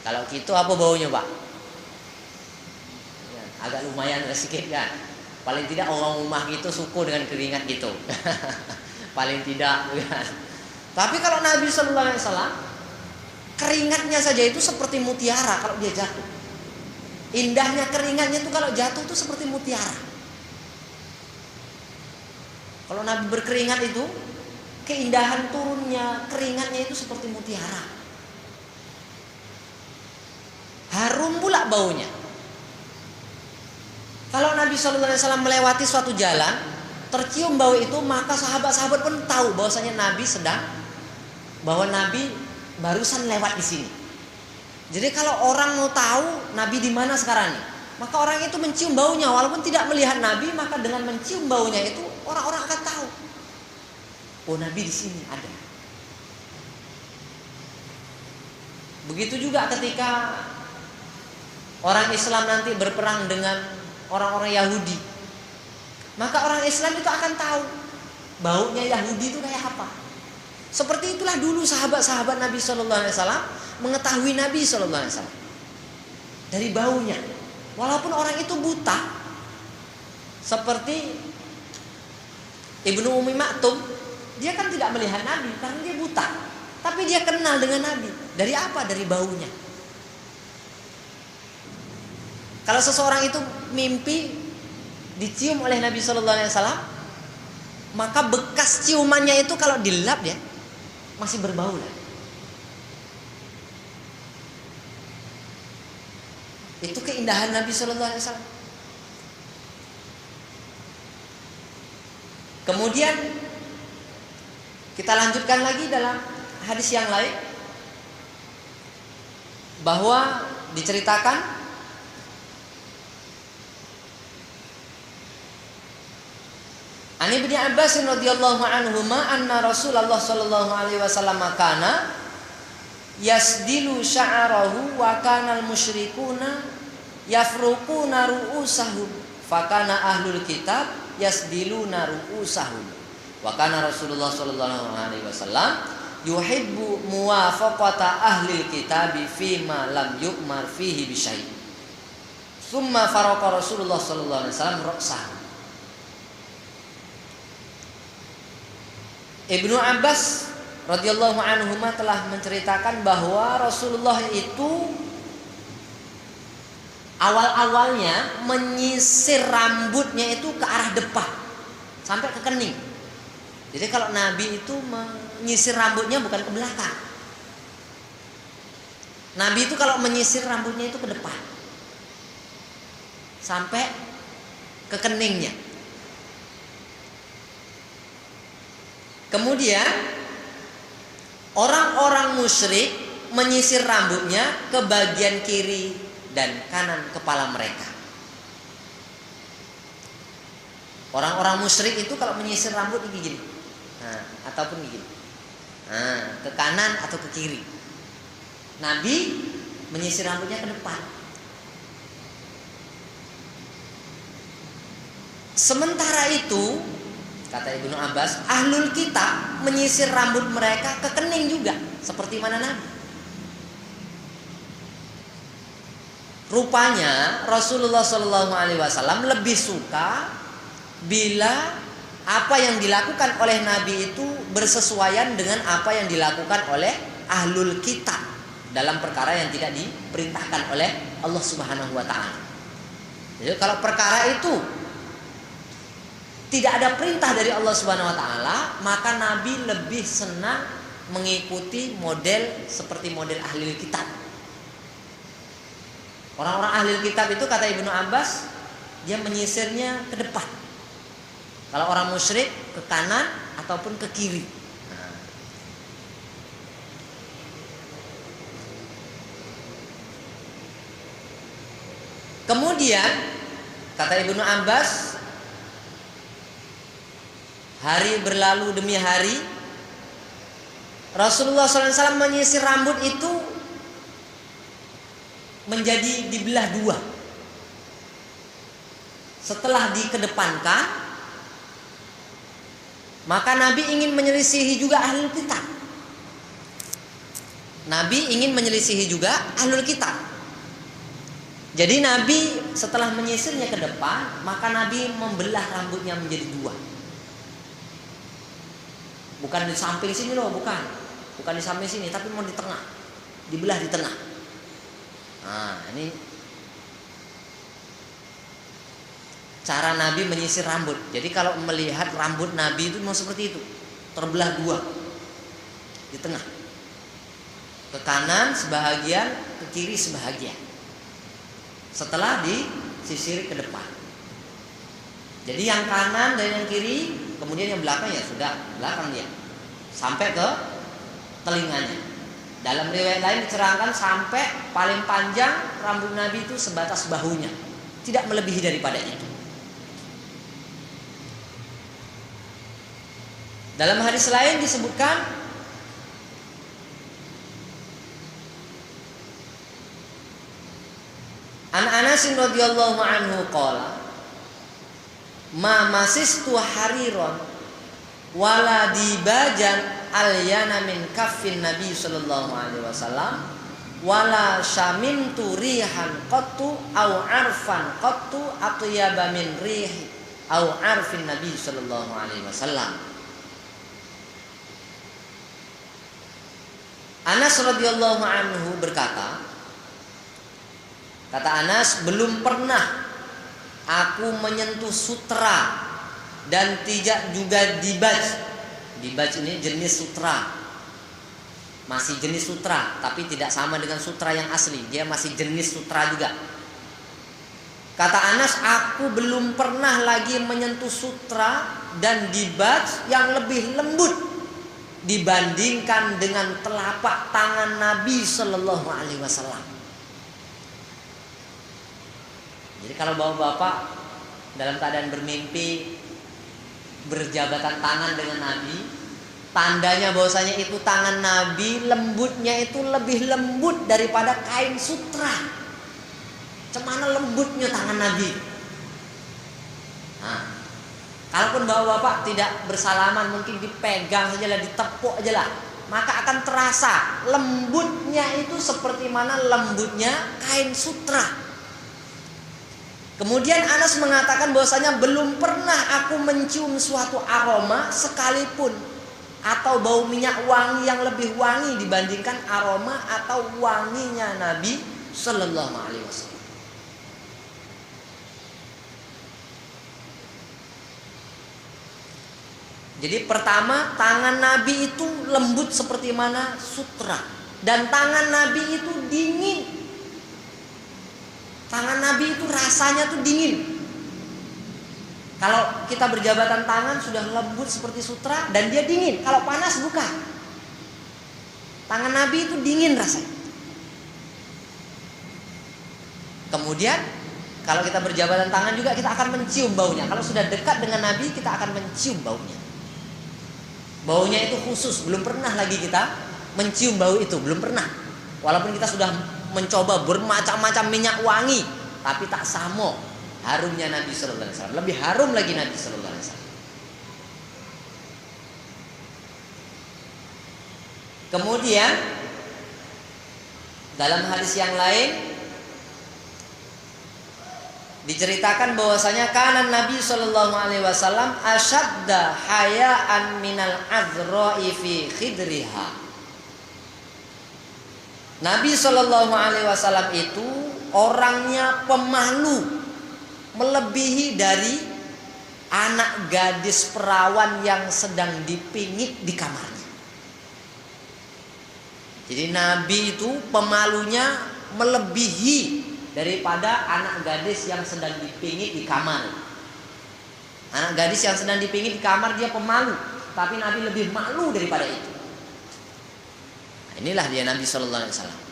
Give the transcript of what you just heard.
Kalau gitu apa baunya, Pak? Ya, agak lumayan sedikit kan. Paling tidak orang rumah gitu suku dengan keringat gitu. Paling tidak kan. Tapi kalau Nabi sallallahu alaihi wasallam, keringatnya saja itu seperti mutiara kalau dia jatuh. Indahnya keringatnya itu kalau jatuh itu seperti mutiara. Kalau Nabi berkeringat itu, keindahan turunnya keringatnya itu seperti mutiara. Harum pula baunya. Kalau Nabi sallallahu alaihi wasallam melewati suatu jalan, tercium bau itu, maka sahabat-sahabat pun tahu bahwasanya Nabi barusan lewat di sini. Jadi kalau orang mau tahu Nabi di mana sekarang nih, maka orang itu mencium baunya walaupun tidak melihat Nabi, maka dengan mencium baunya itu orang-orang akan tahu. Oh, Nabi di sini ada. Begitu juga ketika orang Islam nanti berperang dengan orang-orang Yahudi, maka orang Islam itu akan tahu baunya Yahudi itu kayak apa. Seperti itulah dulu sahabat-sahabat Nabi sallallahu alaihi wasallam mengetahui Nabi sallallahu alaihi wasallam dari baunya. Walaupun orang itu buta, seperti Ibnu Ummi Maktum, dia kan tidak melihat Nabi karena dia buta, tapi dia kenal dengan Nabi. Dari apa? Dari baunya. Kalau seseorang itu mimpi dicium oleh Nabi sallallahu alaihi wasallam, maka bekas ciumannya itu kalau dilap ya masih berbau lah. Itu keindahan Nabi sallallahu alaihi wasallam. Kemudian kita lanjutkan lagi dalam hadis yang lain, bahwa diceritakan An Ibnu Abbas radhiyallahu anhuma anna Rasulullah sallallahu alaihi wasallam kana yasdilu sya'rahu wa kana al-musyrikuna yafruquna ru'usahum fakana ahlul kitab yasdiluna ru'usahum wa kana Rasulullah sallallahu alaihi wasallam yuhibbu muwafaqata ahlil kitabi fima lam yu'mar fihi bi syai'. Tsumma faraqa Rasulullah sallallahu alaihi wasallam ra'sahu. Ibnu Abbas radhiyallahu anhuma telah menceritakan bahwa Rasulullah itu awal-awalnya menyisir rambutnya itu ke arah depan sampai ke kening. Jadi kalau Nabi itu menyisir rambutnya bukan ke belakang. Nabi itu kalau menyisir rambutnya itu ke depan sampai ke keningnya. Kemudian orang-orang musyrik menyisir rambutnya ke bagian kiri dan kanan kepala mereka. Orang-orang musyrik itu kalau menyisir rambut gini, ataupun gini, ke kanan atau ke kiri. Nabi menyisir rambutnya ke depan. Sementara itu, kata Ibnu Abbas, ahlul kitab menyisir rambut mereka ke kening juga, seperti mana Nabi. Rupanya Rasulullah SAW lebih suka bila apa yang dilakukan oleh Nabi itu bersesuaian dengan apa yang dilakukan oleh ahlul kitab dalam perkara yang tidak diperintahkan oleh Allah Subhanahu wa taala. Jadi kalau perkara itu tidak ada perintah dari Allah Subhanahu wa taala, maka Nabi lebih senang mengikuti model seperti model ahli kitab. Orang-orang ahli kitab itu kata Ibnu Abbas, dia menyisirnya ke depan. Kalau orang musyrik ke kanan ataupun ke kiri. Kemudian kata Ibnu Abbas, hari berlalu demi hari, Rasulullah SAW menyisir rambut itu menjadi dibelah dua. Setelah dikedepankan, maka Nabi ingin menyelisihi juga ahli kitab. Nabi ingin menyelisihi juga ahlul kitab. Jadi Nabi setelah menyisirnya ke depan, maka Nabi membelah rambutnya menjadi dua. Bukan di samping sini loh, bukan di samping sini, tapi mau di tengah, dibelah di tengah. Nah, ini cara Nabi menyisir rambut. Jadi kalau melihat rambut Nabi itu mau seperti itu, terbelah dua di tengah, ke kanan sebahagian, ke kiri sebahagian. Setelah disisir ke depan. Jadi yang kanan dan yang kiri, kemudian yang belakang ya sudah belakang dia, sampai ke telinganya. Dalam riwayat lain diterangkan sampai paling panjang rambut Nabi itu sebatas bahunya, tidak melebihi daripada itu. Dalam hadis lain disebutkan An Anasin radhiyallahu anhu qala ma masistu hariron wala dibajan alyana min kaffin nabi sallallahu alaihi wasallam wala syamintu rihan qattu au arfan qattu atyaba min rih au arfin nabi sallallahu alaihi wasallam. Anas radhiyallahu anhu berkata, kata Anas, belum pernah aku menyentuh sutra dan tidak juga dibaj. Dibaj ini jenis sutra, masih jenis sutra, tapi tidak sama dengan sutra yang asli. Dia masih jenis sutra juga. Kata Anas, aku belum pernah lagi menyentuh sutra dan dibaj yang lebih lembut dibandingkan dengan telapak tangan Nabi Sallallahu Alaihi Wasallam. Jadi kalau bapak-bapak dalam keadaan bermimpi berjabatan tangan dengan Nabi, tandanya bahwasanya itu tangan Nabi lembutnya itu lebih lembut daripada kain sutra. Cemana lembutnya tangan Nabi. Nah, kalaupun bapak-bapak tidak bersalaman, mungkin dipegang saja lah, ditepuk aja lah, maka akan terasa lembutnya itu seperti mana lembutnya kain sutra. Kemudian Anas mengatakan bahwasanya belum pernah aku mencium suatu aroma sekalipun atau bau minyak wangi yang lebih wangi dibandingkan aroma atau wanginya Nabi Sallallahu Alaihi Wasallam. Jadi pertama, tangan Nabi itu lembut seperti mana sutra, dan tangan Nabi itu dingin. Tangan Nabi itu rasanya tuh dingin. Kalau kita berjabatan tangan sudah lembut seperti sutra dan dia dingin. Kalau panas bukan. Tangan Nabi itu dingin rasanya. Kemudian kalau kita berjabatan tangan juga kita akan mencium baunya. Kalau sudah dekat dengan Nabi kita akan mencium baunya. Baunya itu khusus, belum pernah lagi kita mencium bau itu, belum pernah. Walaupun kita sudah mencoba bermacam-macam minyak wangi, tapi tak sama harumnya Nabi Sallallahu Alaihi Wasallam. Lebih harum lagi Nabi Sallallahu Alaihi Wasallam. Kemudian dalam hadis yang lain diceritakan bahwasanya kana Nabi Sallallahu Alaihi Wasallam asyadda hayaan minal azra'i fi khidriha. Nabi Sallallahu Alaihi Wasallam itu orangnya pemalu melebihi dari anak gadis perawan yang sedang dipingit di kamarnya. Jadi Nabi itu pemalunya melebihi daripada anak gadis yang sedang dipingit di kamar. Anak gadis yang sedang dipingit di kamar dia pemalu, tapi Nabi lebih malu daripada itu. Inilah dia Nabi Sallallahu Alaihi Wasallam.